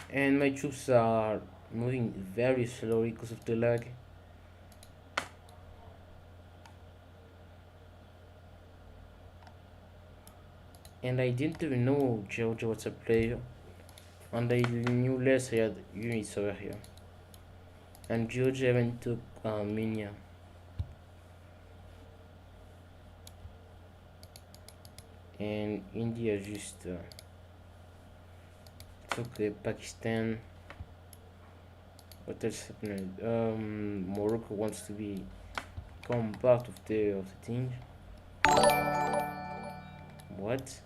And my troops are moving very slowly because of the lag. And I didn't even know Georgia was a player, and I knew less I had units over here. And Georgia even took Armenia. And India just took Pakistan. What else happened? Morocco wants to become part of the thing. What?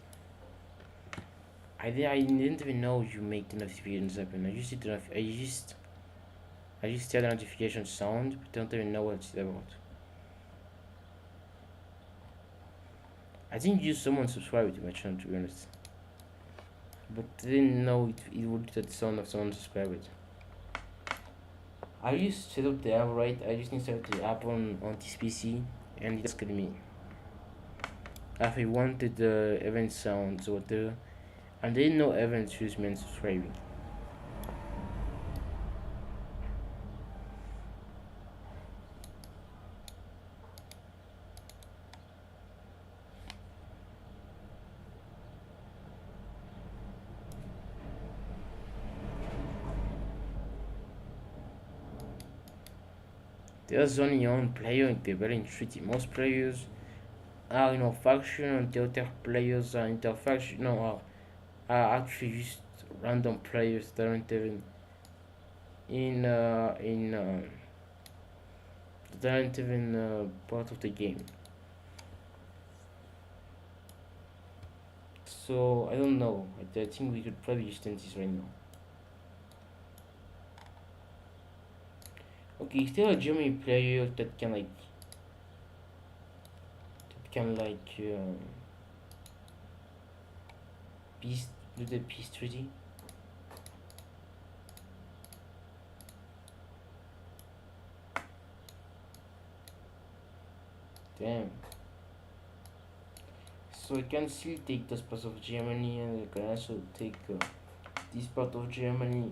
I didn't even know you make the notifications happen. I just hear the notification sound, but don't even know what it's about. I think you someone subscribed to my channel, to be honest, but I didn't know it would do the sound of someone subscribed. I just set up the app, right? I just installed the app on this PC, and it just killed me. If I wanted the event sounds or whatever, and they didn't know events just meant subscribing. There's only one player in the Berlin Treaty. Most players are in our faction, and the other players are in their faction. No, are actually just random players that aren't even in that aren't even part of the game. So I don't know. I think we could probably just end this right now. Okay, is there a Germany player that can peace do the peace treaty? Damn. So I can still take this part of Germany, and I can also take this part of Germany.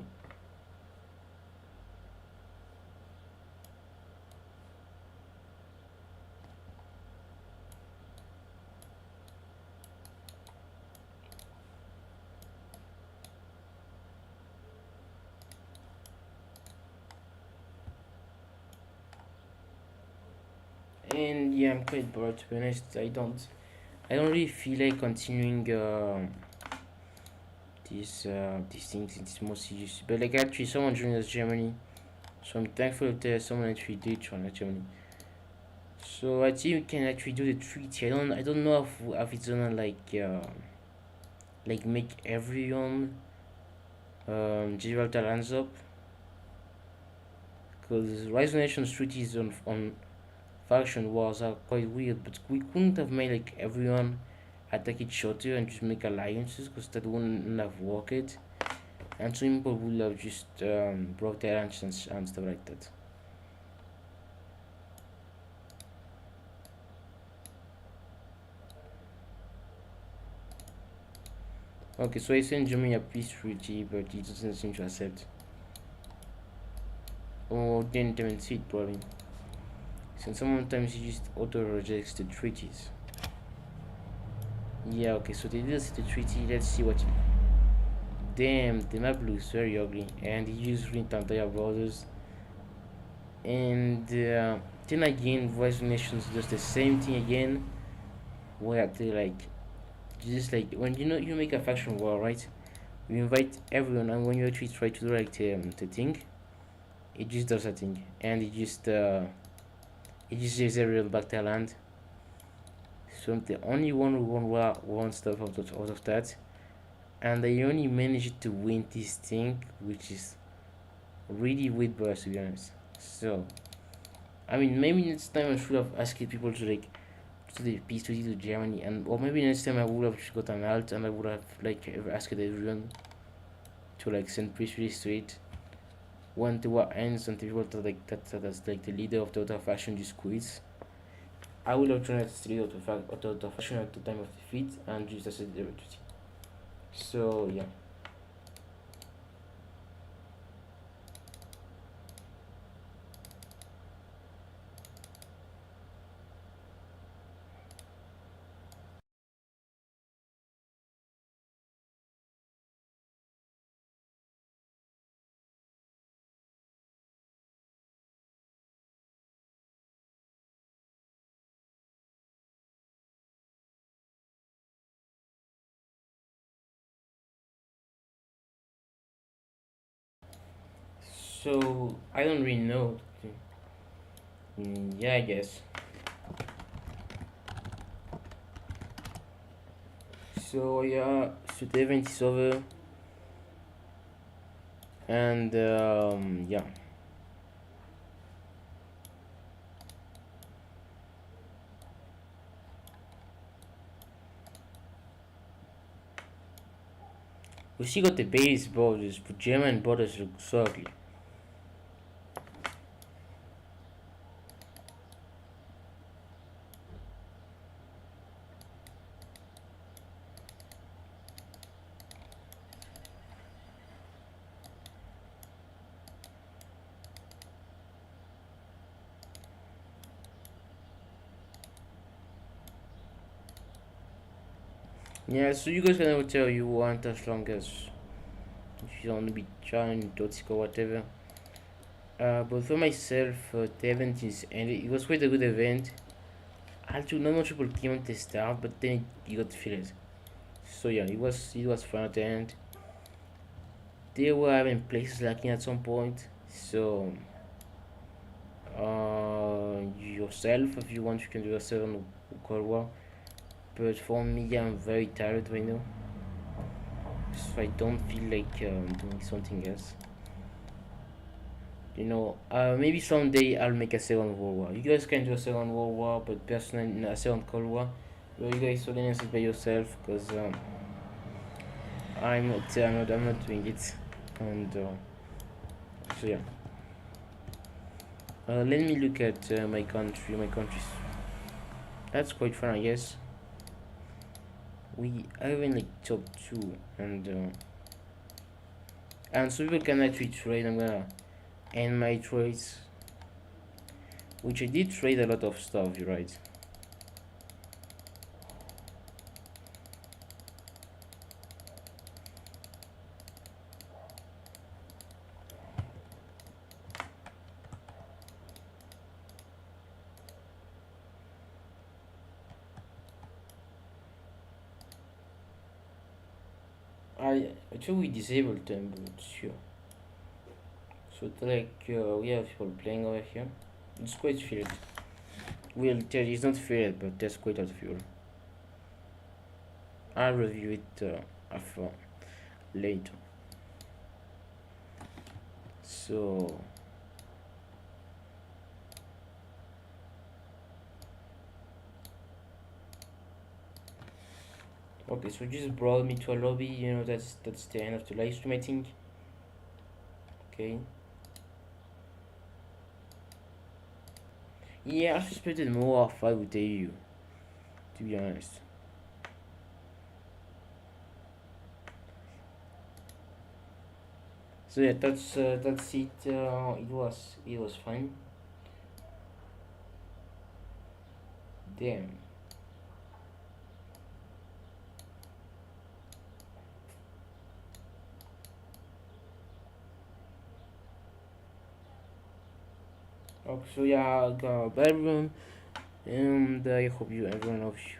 And yeah, I'm quite bored, to be honest. I don't really feel like continuing these things. It's mostly just, but like actually someone joined us Germany, So I'm thankful that there's someone actually did join Germany. So I think we can actually do the treaty. I don't know if it's gonna like make everyone Gibraltar lands up, because Rise of Nations treaties on faction wars are quite weird. But we couldn't have made like everyone attack each other and just make alliances, because that wouldn't have worked. And some people would have just broke their alliances and stuff like that. Okay, so I sent Germany a peace treaty, but he doesn't seem to accept. Or didn't even see it probably. Since sometimes he just auto rejects the treaties. Yeah, okay, so they did see the treaty. Let's see what. Damn, the map looks very ugly, and he used entire borders. And then again, Voice of Nations does the same thing again, where they like just like when you make a faction war, right? You invite everyone, and when you actually try to do like the thing, it just does a thing, and it just gives everyone back their land. So I'm the only one who won stuff out of that, and I only managed to win this thing, which is really weird, but to be honest. So I mean, maybe next time I should have asked people to like to the peace treaty to Germany, and or maybe next time I would have got an alt and I would have like asked everyone to like send peace treaties to it. When the war ends and the people that's like the leader of the other faction just quits, I will have joined the leader of the other faction at the time of defeat and just accept the treaty. So yeah. So I don't really know. Yeah, I guess. So yeah, so the event is over, and yeah. We still got the base borders, but German borders look so ugly. Yeah, so you guys can never tell you want as long as if you don't want to be trying toxic or whatever. But for myself, the event is and it was quite a good event. Actually, not much people came at the start, but then you got to feel it. So yeah, it was fun at the end. They were having places lacking at some point, so yourself if you want you can do a 7 Cold War. But for me, I'm very tired right now, so I don't feel like doing something else. Maybe someday I'll make a second World War. You guys can do a second World War, but personally, no, a second Cold War. Well, you guys organize it by yourself, because I'm not doing it. And so yeah. Let me look at my country. My countries. That's quite fun, I guess. We are in like top two, and so people can actually trade. I'm gonna end my trades, which I did trade a lot of stuff. You're right. I think we disabled them, but sure. So we have people playing over here. It's quite filled. Well, there is not filled, but there's quite a lot of fuel. I'll review it after later. So okay, so just brought me to a lobby. That's the end of the live stream, I think. Okay. Yeah, I suspected more if I would tell you, to be honest. So yeah, that's it. It was fun. Damn. Okay, so yeah, bye everyone, and I hope everyone hopes you